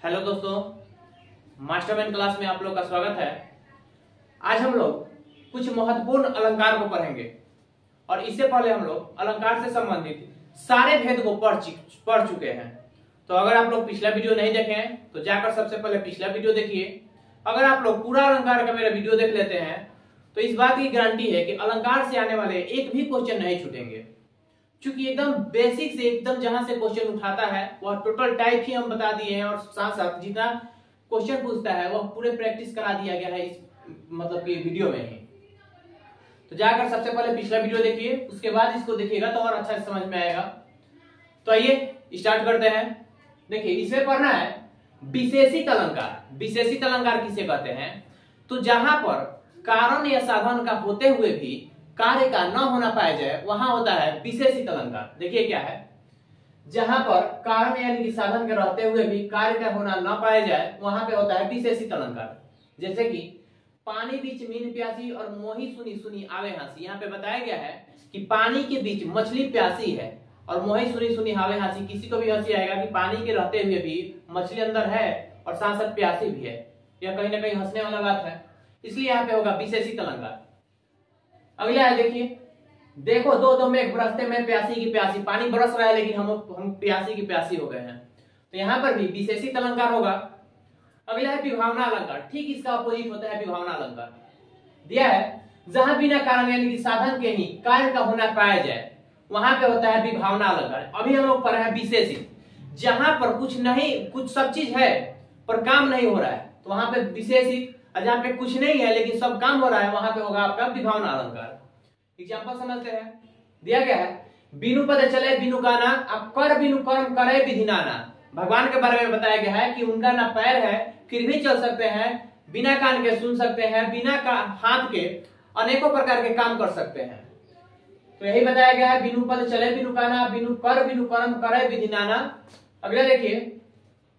Hello दोस्तों, mastermind class में आप लोग का स्वागत है। आज हम लोग कुछ महत्वपूर्ण अलंकार को पढ़ेंगे और इससे पहले हम लोग अलंकार से संबंधित सारे भेद को पढ़ चुके हैं। तो अगर आप लोग पिछला वीडियो नहीं देखे हैं तो जाकर सबसे पहले पिछला वीडियो देखिए। अगर आप लोग पूरा अलंकार का मेरा वीडियो देख लेते हैं तो इस बात की गारंटी है कि अलंकार से आने वाले एक भी क्वेश्चन नहीं छूटेंगे, क्योंकि एकदम बेसिक से एकदम जहां से क्वेश्चन उठाता है वह टोटल टाइप ही हम बता दिए हैं और साथ साथ जितना क्वेश्चन पूछता है वह पूरे प्रैक्टिस करा दिया गया है इस मतलब कि वीडियो में ही। तो जाकर सबसे पहले पिछला वीडियो देखिए, उसके बाद इसको देखिएगा तो और अच्छा से समझ में आएगा। तो आइए स्टार्ट करते हैं। देखिए, इसमें पढ़ना है विशेषित अलंकार। विशेषित अलंकार किसे कहते हैं? तो जहां पर कारण या साधन का होते हुए भी कार्य का न होना पाया जाए वहां होता है विशेषित अलंकार। देखिए क्या है, जहां पर कारण यानी कि साधन के रहते हुए भी कार्य का होना न पाया जाए वहां पे होता है विशेषित अलंकार। जैसे कि पानी बीच मीन प्यासी और मोही सुनी सुनी आवे हंसी। यहाँ पे बताया गया है कि पानी के बीच मछली प्यासी है और मोही सुनी सुनी आवे हंसी। किसी को भी हंसी आएगा कि पानी के रहते हुए भी मछली अंदर है और साथ साथ प्यासी भी है। यह कहीं ना कहीं हंसने वाला बात है, इसलिए यहाँ पे होगा विशेषित अलंकार। अगला है, देखिए, देखो दो दो में बरसते में प्यासी की प्यासी। पानी बरस रहा है लेकिन हम प्यासी की प्यासी हो गए हैं, तो यहाँ पर भी विशेषित अलंकार होगा। अगला है विभावना अलंकार। ठीक इसका अपोजिट होता है विभावना अलंकार। दिया है जहां बिना कारण यानी कि साधन के ही कार्य का होना पाया जाए वहां पे होता है विभावना अलंकार। अभी हम लोग पढ़ रहे हैं विशेषित, जहां पर कुछ नहीं, कुछ सब चीज है पर काम नहीं हो रहा है तो वहां पे विशेषित, और जहां पे कुछ नहीं है लेकिन सब काम हो रहा है वहां पे होगा आपका विभावना अलंकार। एग्जांपल समझते हैं। दिया गया है बिनु पद चले बिनु गाना, अब कर बिनु कर्म करे विधि नाना। भगवान के बारे में बताया गया है कि उनका ना पैर है फिर भी चल सकते हैं, बिना कान के सुन सकते हैं, बिना हाथ के अनेकों प्रकार के काम कर सकते हैं। तो यही बताया गया है, बिनु पद चले बिनु गाना, बिनु कर बिनु कर्म करे विधि नाना। अगला देखिए,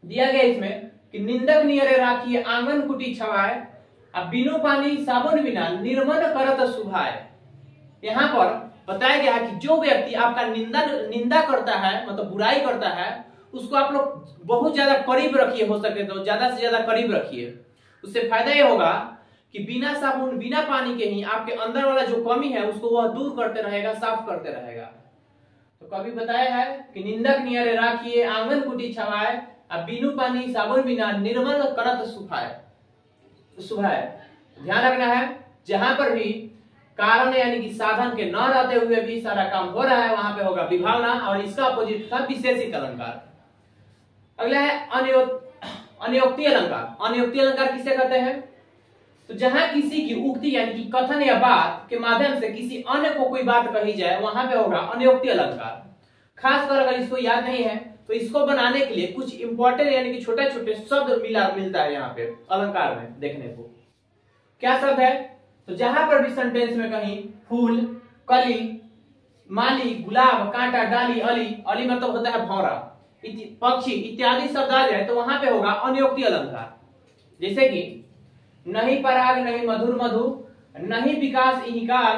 दिया गया इसमें कि निंदक नियरे राखिए आंगन कुटी छवाए, अब बिनु पानी साबुन बिना निर्मल करत सुभाए। यहाँ पर बताया गया है कि जो व्यक्ति आपका निंदा करता है मतलब बुराई करता है उसको आप लोग बहुत ज्यादा करीब रखिए, हो सके तो ज्यादा से ज्यादा करीब रखिए। उससे फायदा ये होगा कि बिना साबुन बिना पानी के ही आपके अंदर वाला जो कमी है उसको वह दूर करते रहेगा, साफ करते रहेगा। तो कभी बताया है कि निंदक नियरे राखिए आंगन कुटी छवाए, अब बिनु पानी साबुन बिना निर्मल करत सुभाए। ध्यान रखना है, जहां पर भी कारण यानी कि साधन के न रहते हुए भी सारा काम हो रहा है वहां पे होगा विभावना, और इसका अपोजिट था विशेषित अलंकार। अगला है अनयोक्ति अलंकार। अनयोक्ति अलंकार किसे कहते हैं? तो जहां किसी की उक्ति यानी कि कथन या बात के माध्यम से किसी अन्य को कोई बात कही जाए वहां पे होगा अनयोक्ति अलंकार। खासकर अगर इसको याद नहीं है तो इसको बनाने के लिए कुछ इंपॉर्टेंट यानी कि छोटे छोटे शब्द मिलता है यहाँ पे अलंकार में देखने को। क्या शब्द है? तो जहां पर भी सेंटेंस में कहीं फूल, कली, माली, गुलाब, कांटा, डाली, अली, अली मतलब होता है भौरा, पक्षी इत्यादि शब्द आ जाए तो वहां पे होगा अनयोक्ति अलंकार। जैसे कि नहीं पराग नहीं मधुर मधु, नहीं विकास इही काल,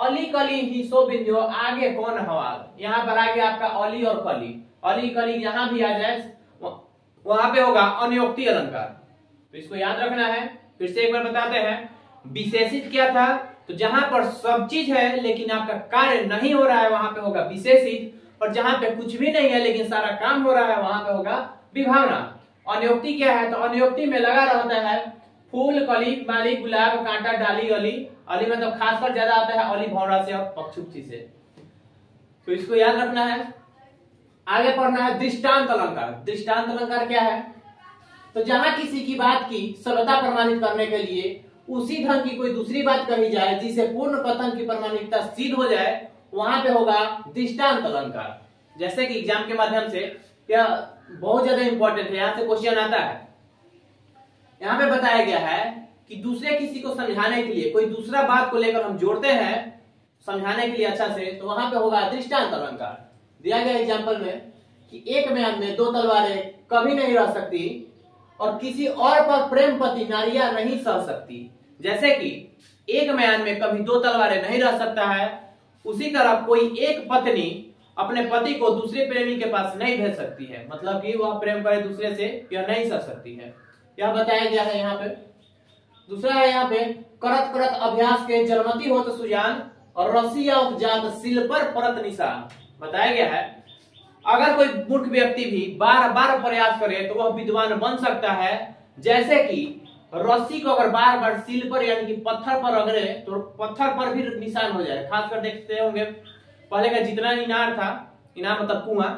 अली कली ही सो बिंदु आगे कौन हवाल। यहाँ पर आगे आपका अली और कली, अली कली जहां भी आ जाए वहां पे होगा अनयोक्ति अलंकार। तो इसको याद रखना है। फिर से एक बार बताते हैं, विशेषित क्या था? तो जहां पर सब चीज है लेकिन आपका कार्य नहीं हो रहा है वहां पे होगा विशेषित, और जहां पे कुछ भी नहीं है लेकिन सारा काम हो रहा है वहां पे होगा विभावना। अनयोक्ति क्या है? तो अनयोक्ति में लगा रहता है फूल, कली, माली, गुलाब, कांटा, डाली, अली। अली मतलब खासकर ज्यादा आता है अली भौरा से और पक्षी से। तो इसको याद रखना है। आगे पढ़ना है दृष्टांत अलंकार। दृष्टांत अलंकार क्या है? तो जहां किसी की बात की सरलता प्रमाणित करने के लिए उसी ढंग की कोई दूसरी बात कही जाए जिसे पूर्ण कथन की प्रमाणिकता सिद्ध हो जाए वहां पे होगा दृष्टांत अलंकार। जैसे कि एग्जाम के माध्यम से यह बहुत ज्यादा इंपॉर्टेंट है, यहाँ से क्वेश्चन आता है। यहाँ पे बताया गया है कि दूसरे किसी को समझाने के लिए कोई दूसरा बात को लेकर हम जोड़ते हैं समझाने के लिए अच्छा से, तो वहां पे होगा दृष्टांत अलंकार। दिया गया एग्जाम्पल में कि एक म्यान में दो तलवारें कभी नहीं रह सकती और किसी और पर प्रेम पति नारियां नहीं सह सकती। जैसे कि एक म्यान में कभी दो तलवारें नहीं रह सकता है, उसी तरह कोई एक पत्नी अपने पति को दूसरे प्रेमी के पास नहीं भेज सकती है, मतलब कि वह प्रेम करे दूसरे से यह नहीं कर सकती है, यह बताया गया है यहाँ पे। दूसरा है यहाँ पे, करत करत अभ्यास के जलमती हो तो सुजान और रसिया जात सिल पर परत निशान। बताया गया है अगर कोई मूर्ख व्यक्ति भी बार बार प्रयास करे तो वह विद्वान बन सकता है, जैसे कि रस्सी को अगर बार बार सील पर यानी कि पत्थर पर रगड़े तो पत्थर पर भी निशान हो जाए। खासकर देखते होंगे पहले का जितना इनार था, इनार मतलब कुआं,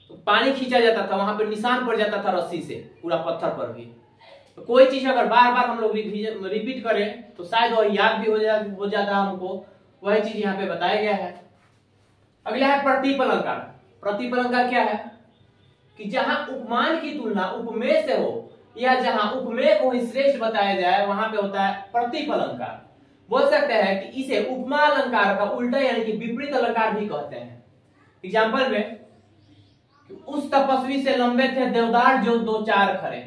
तो पानी खींचा जाता था, वहां पर निशान पड़ जाता था रस्सी से पूरा पत्थर पर भी। तो कोई चीज अगर बार बार हम लोग रिपीट करें तो शायद वह याद भी हो जाता हमको, वही चीज यहाँ पे बताया गया है। अगला है प्रतीप अलंकार। प्रतीप अलंकार क्या है कि जहां उपमान की तुलना उपमेय से हो या जहां उपमेय को ही श्रेष्ठ बताया जाए वहां पे होता है प्रतीप अलंकार। बोल सकते हैं कि इसे उपमा अलंकार का उल्टा यानी कि विपरीत अलंकार भी कहते हैं। एग्जाम्पल में, उस तपस्वी से लंबे थे देवदार जो दो चार खरे।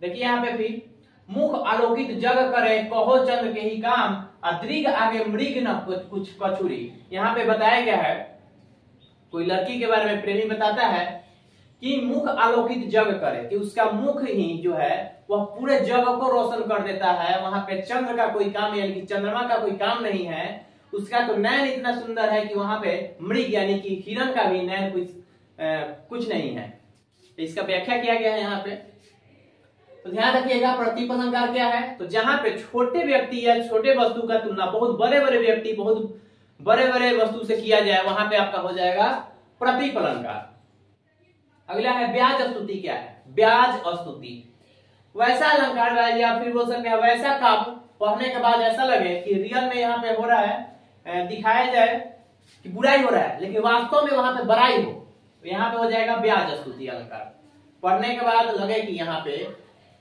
देखिए यहाँ पे भी, मुख आलोकित जग करे कहो चंद्र के ही काम, अद्रिग आगे मृग न कुछ कछुरी। यहाँ पे बताया गया है, कोई लड़की के बारे में प्रेमी बताता है कि मुख आलोकित जग करे, कि उसका मुख ही जो है वह पूरे जग को रोशन कर देता है, वहां पे चंद्र का कोई काम यानी कि चंद्रमा का कोई काम नहीं है, उसका तो नयन इतना सुंदर है कि वहां पे मृग यानी कि हिरण का भी नयन कुछ नहीं है। इसका व्याख्या किया गया है यहाँ पे, तो ध्यान रखिएगा। प्रतीप अलंकार क्या है, तो जहां पे छोटे व्यक्ति या छोटे वस्तु का तुलना बहुत बड़े बड़े व्यक्ति बहुत बड़े बड़े वस्तु से किया जाए वहां पे आपका हो जाएगा प्रतीप अलंकार। अगला है ब्याज स्तुति। क्या है ब्याज स्तुति? वैसा अलंकार या फिर बोल सकते हैं वैसा काव्य पढ़ने के बाद ऐसा लगे कि रियल में यहाँ पे हो रहा है, दिखाया जाए कि बुराई हो रहा है लेकिन वास्तव में वहां पे बड़ाई हो, तो यहाँ पे हो जाएगा ब्याज स्तुति अलंकार। पढ़ने के बाद लगे कि यहाँ पे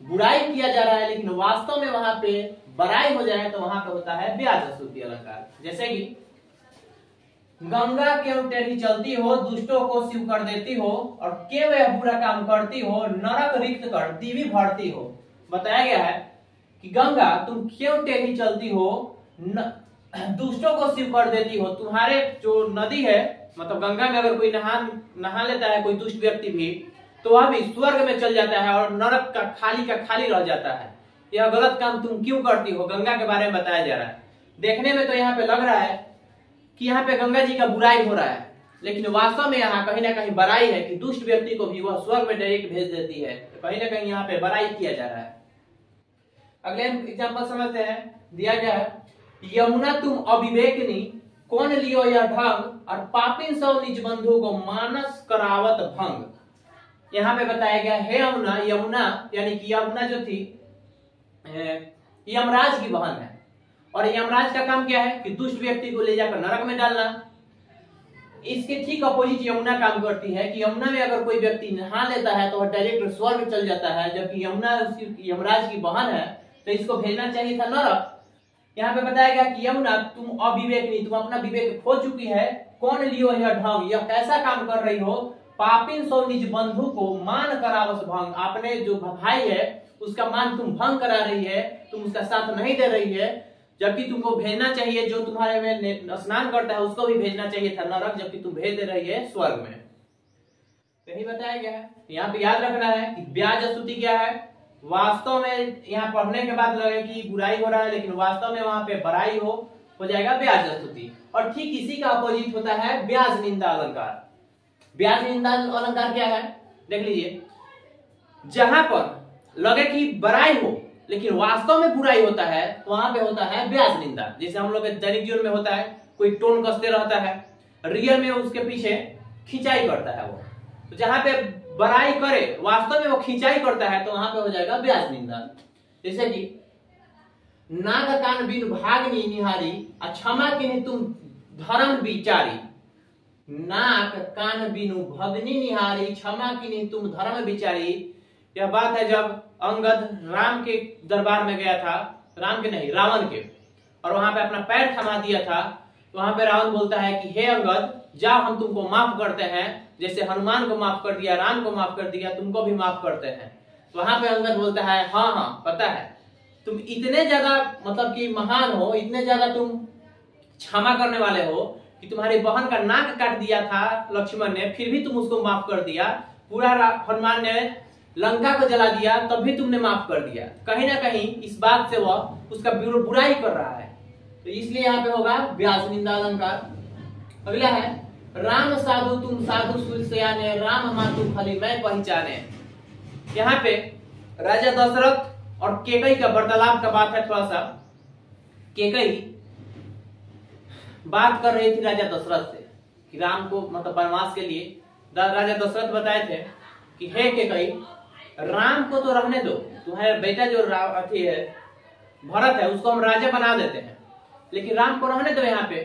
बुराई किया जा रहा है लेकिन वास्तव में वहां पे बड़ाई हो जाए तो वहां पे होता है ब्याज स्तुति अलंकार। जैसे कि गंगा क्यों टेढ़ी चलती हो, दुष्टों को शिव कर देती हो, और क्यों यह बुरा काम करती हो, नरक रिक्त कर दीवी भरती हो। बताया गया है कि गंगा तुम क्यों टेढ़ी चलती हो, दुष्टों को शिव कर देती हो। तुम्हारे जो नदी है, मतलब गंगा में अगर कोई नहा लेता है कोई दुष्ट व्यक्ति भी, तो वह भी स्वर्ग में चल जाता है और नरक का खाली रह जाता है। यह गलत काम तुम क्यों करती हो, गंगा के बारे में बताया जा रहा है। देखने में तो यहाँ पे लग रहा है कि यहाँ पे गंगा जी का बुराई हो रहा है, लेकिन वास्तव में यहाँ कहीं ना कहीं बड़ाई है कि दुष्ट व्यक्ति को भी वह स्वर्ग में डायरेक्ट भेज देती है। तो कहीं ना कहीं यहाँ पे बड़ाई किया जा रहा है। अगले एग्जाम्पल समझते हैं, दिया गया है, यमुना तुम अविवेकनी कौन लियो यह ढंग, और पापिन सौ निज बंधु को मानस करावत भंग। यहाँ पे बताया गया है यमुना, यमुना यानी कि यमुना जो थी यमराज की बहन है, और यमराज का काम क्या है कि दुष्ट व्यक्ति को ले जाकर नरक में डालना। इसके ठीक अपोजिट यमुना काम करती है कि यमुना में अगर कोई व्यक्ति नहा लेता है तो वह डायरेक्ट स्वर्ग चल जाता है, जबकि यमुना यमराज की बहन है तो इसको भेजना चाहिए था नरक। यहाँ पे बताया गया कि यमुना तुम अविवेक नहीं, तुम अपना विवेक खो चुकी है, कौन लियो यह ढंग, यह कैसा काम कर रही हो, पापिन सौ निज बंधु को मान करावस भंग, आपने जो भाई है उसका मान तुम भंग करा रही है, तुम उसका साथ नहीं दे रही है, जबकि तुमको भेजना चाहिए जो तुम्हारे में स्नान करता है उसको भी भेजना चाहिए था नरक, जबकि तुम भेज दे रही है स्वर्ग में। यही बताया गया है। यहाँ पे याद रखना है कि ब्याज स्तुति क्या है, वास्तव में यहाँ पढ़ने के बाद लगे कि बुराई हो रहा है लेकिन वास्तव में वहां पे बड़ाई हो जाएगा ब्याज स्तुति। और ठीक इसी का अपोजिट होता है ब्याज निंदा अलंकार। ब्याज निंदा अलंकार क्या है देख लीजिए, जहां पर लगे कि बड़ाई हो लेकिन वास्तव में बुराई होता है तो वहां पे होता है ब्याज निंदा। जैसे हम लोग के दैनिक जीवन में होता है, कोई टोन कसते रहता है, रियल में उसके पीछे खिंचाई करता है वो, तो जहां पे बड़ाई करे वास्तव में वो खिंचाई करता है तो वहां पे हो जाएगा ब्याज निंदा। जैसे कि नाग कान बिन भागनी निहारी, क्षमा किन्हीं तुम धर्म विचारी। नाक कान बिनु भगनी निहारी, क्षमा किन्हीं तुम धर्म विचारी। यह बात है जब अंगद राम के दरबार में गया था, राम के नहीं रावण के, और वहां पे अपना पैर थमा दिया था, तो वहां पे रावण बोलता है कि हे अंगद जाओ हम तुमको माफ करते हैं, जैसे हनुमान को माफ कर दिया, राम को माफ कर दिया, तुमको भी माफ करते हैं। तो वहां पे अंगद बोलता है हाँ हाँ पता है, तुम इतने ज्यादा मतलब कि महान हो, इतने ज्यादा तुम क्षमा करने वाले हो कि तुम्हारी बहन का नाक काट दिया था लक्ष्मण ने, फिर भी तुम उसको माफ कर दिया। पूरा हनुमान ने लंका को जला दिया, तब भी तुमने माफ कर दिया। कहीं ना कहीं इस बात से वह उसका बुराई कर रहा है, तो इसलिए यहाँ पे होगा व्यास निंदा अलंकार। अगला है राम साधु तुम साधु सुरसयाने, राम मातु फली मैं पहचाने। यहाँ पे राजा दशरथ और केकई का वार्तालाप का बात है। थोड़ा सा केकई बात कर रही थी राजा दशरथ से कि राम को मतलब वनवास के लिए राजा दशरथ बताए थे कि हे केकई, राम को तो रहने दो, तुम्हारे बेटा जो अथी है भरत है उसको हम राजा बना देते हैं, लेकिन राम को रहने दो यहाँ पे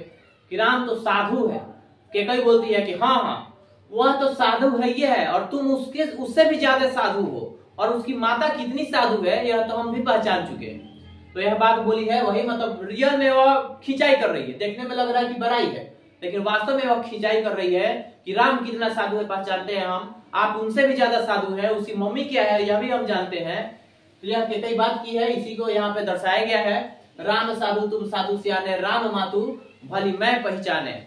कि राम तो साधु है। केकई बोलती है कि हाँ वह तो साधु है ही है, और तुम उससे भी ज्यादा साधु हो, और उसकी माता कितनी साधु है यह तो हम भी पहचान चुके हैं। तो यह बात बोली है, वही मतलब रियल में वह खिंचाई कर रही है। देखने में लग रहा है कि बड़ाई है, लेकिन वास्तव में वह खिंचाई कर रही है कि राम कितना साधु है पहचानते हैं हम, आप उनसे भी ज्यादा साधु है, उसकी मम्मी क्या है यह भी हम जानते हैं। तो यह केकई बात की है, इसी को यहाँ पे दर्शाया गया है। राम साधु तुम साधु सियाने, राम मातु भली मैं पहचाने।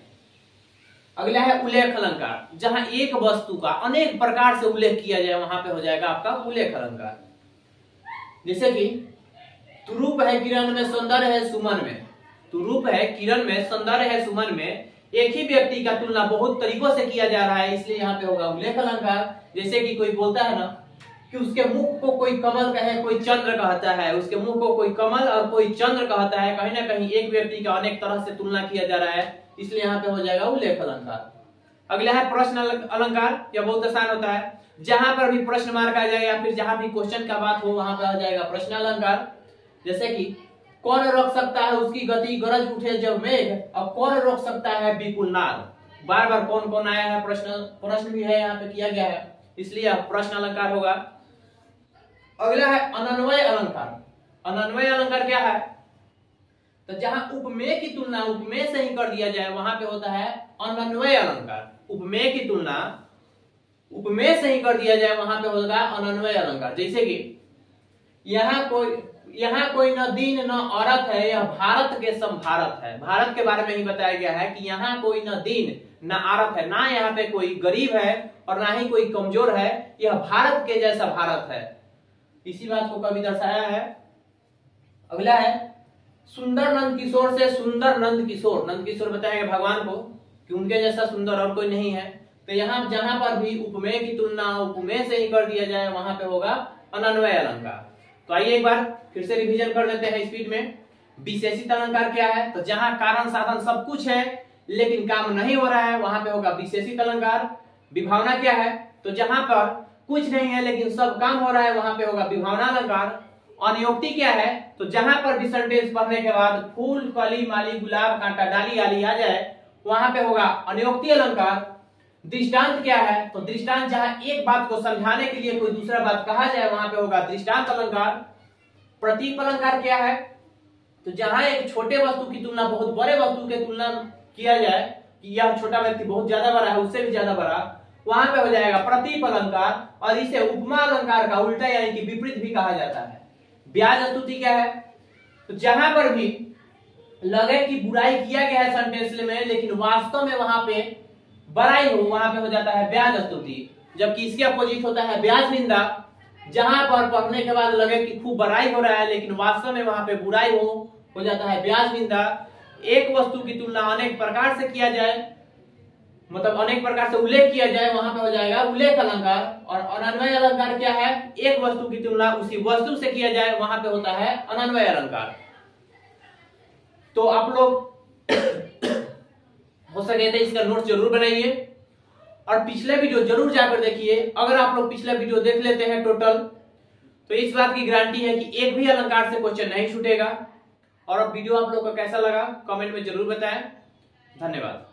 अगला है उल्लेख अलंकार, जहां एक वस्तु का अनेक प्रकार से उल्लेख किया जाए वहां पे हो जाएगा आपका उल्लेख अलंकार। जैसे कि तुरूप है किरण में, सौंदर्य है सुमन में। तुरूप है किरण में, सौंदर्य है सुमन में, एक ही व्यक्ति का तुलना बहुत तरीकों से किया जा रहा है, इसलिए यहाँ पे होगा उल्लेख अलंकार। जैसे कि कोई बोलता है ना कि उसके मुख को कोई कमल कहे, कोई चंद्र कहता है, उसके मुख को कोई कमल और कोई चंद्र कहता है, कहीं ना कहीं एक व्यक्ति का अनेक तरह से तुलना किया जा रहा है, इसलिए यहाँ पे हो जाएगा उल्लेख अलंकार। अगला है प्रश्न अलंकार, यह बहुत आसान होता है। जहां पर भी प्रश्न मार्क आ जाए या फिर जहां भी क्वेश्चन का बात हो वहां पे आ जाएगा प्रश्न अलंकार। जैसे कि कौन रोक सकता है उसकी गति, गरज उठे जब मेघ, और कौन रोक सकता है विपुल नाद। बार बार कौन कौन आया है, प्रश्न भी है यहाँ पे किया गया है, इसलिए प्रश्न अलंकार होगा। अगला है अनन्वय अलंकार। अनन्वय अलंकार क्या है, तो जहां उपमेय की तुलना उपमेय से ही कर दिया जाए वहां पे होता है अनन्वय अलंकार। उपमेय की तुलना उपमेय से ही कर दिया जाए वहां पे होगा अनन्वय अलंकार। जैसे कि यहाँ कोई न दीन न औरत है, यह भारत के सम भारत है। भारत के बारे में ही बताया गया है कि यहाँ कोई न दीन न औरत है, ना यहाँ पे कोई गरीब है और ना ही कोई कमजोर है, यह भारत के जैसा भारत है। इसी बात को कवि दर्शाया है। अगला है सुंदर नंद किशोर से सुंदर नंद किशोर। नंद किशोर बताएंगे भगवान को कि उनके जैसा सुंदर और कोई नहीं है। तो यहाँ जहां पर भी उपमेय की तुलना उपमेय से ही कर दिया जाए वहां पे होगा अनन्वय अलंकार। तो आइए एक बार फिर से रिवीजन कर देते हैं स्पीड में। विशेषित अलंकार क्या है, तो जहां कारण साधन सब कुछ है लेकिन काम नहीं हो रहा है वहां पे होगा विशेषित अलंकार। विभावना क्या है, तो जहां पर कुछ नहीं है लेकिन सब काम हो रहा है वहां पे होगा विभावना अलंकार। अनियोक्ति क्या है, तो जहां पर भी सेंटेंस पढ़ने के बाद फूल कली माली गुलाब कांटा डाली आली आ जाए वहां पे होगा अनियोक्ति अलंकार। दृष्टांत क्या है, तो दृष्टांत जहां एक बात को समझाने के लिए कोई दूसरा बात कहा जाए वहां पे होगा दृष्टांत अलंकार। प्रतीक अलंकार क्या है, तो जहां एक छोटे वस्तु की तुलना बहुत बड़े वस्तु के तुलना किया जाए कि यह छोटा व्यक्ति बहुत ज्यादा बड़ा है उससे भी ज्यादा बड़ा, वहां पे हो जाएगा प्रतीक अलंकार। और इसे उपमा अलंकार का उल्टा यानी कि विपरीत भी कहा जाता है। ब्याज स्तुति क्या है, तो जहां पर भी लगे कि बुराई किया गया है सेंटेंस में लेकिन वास्तव में वहां पे बड़ाई हो वहां पे हो जाता है ब्याज स्तुति। जबकि इसके अपोजिट होता है ब्याज निंदा, जहां पर पढ़ने के बाद लगे कि खूब बड़ाई हो रहा है लेकिन वास्तव में वहां पे बुराई हो जाता है ब्याज निंदा। एक वस्तु की तुलना अनेक प्रकार से किया जाए मतलब अनेक प्रकार से उल्लेख किया जाए वहां पे हो जाएगा उल्लेख अलंकार। और अनन्वय अलंकार क्या है, एक वस्तु की तुलना उसी वस्तु से किया जाए वहां पे होता है अनन्वय अलंकार। तो आप लोग हो सके तो इसका नोट जरूर बनाइए और पिछले वीडियो जरूर जाकर देखिए। अगर आप लोग पिछले वीडियो देख लेते हैं टोटल तो इस बात की गारंटी है कि एक भी अलंकार से क्वेश्चन नहीं छूटेगा। और अब वीडियो आप लोग को कैसा लगा कमेंट में जरूर बताएं। धन्यवाद।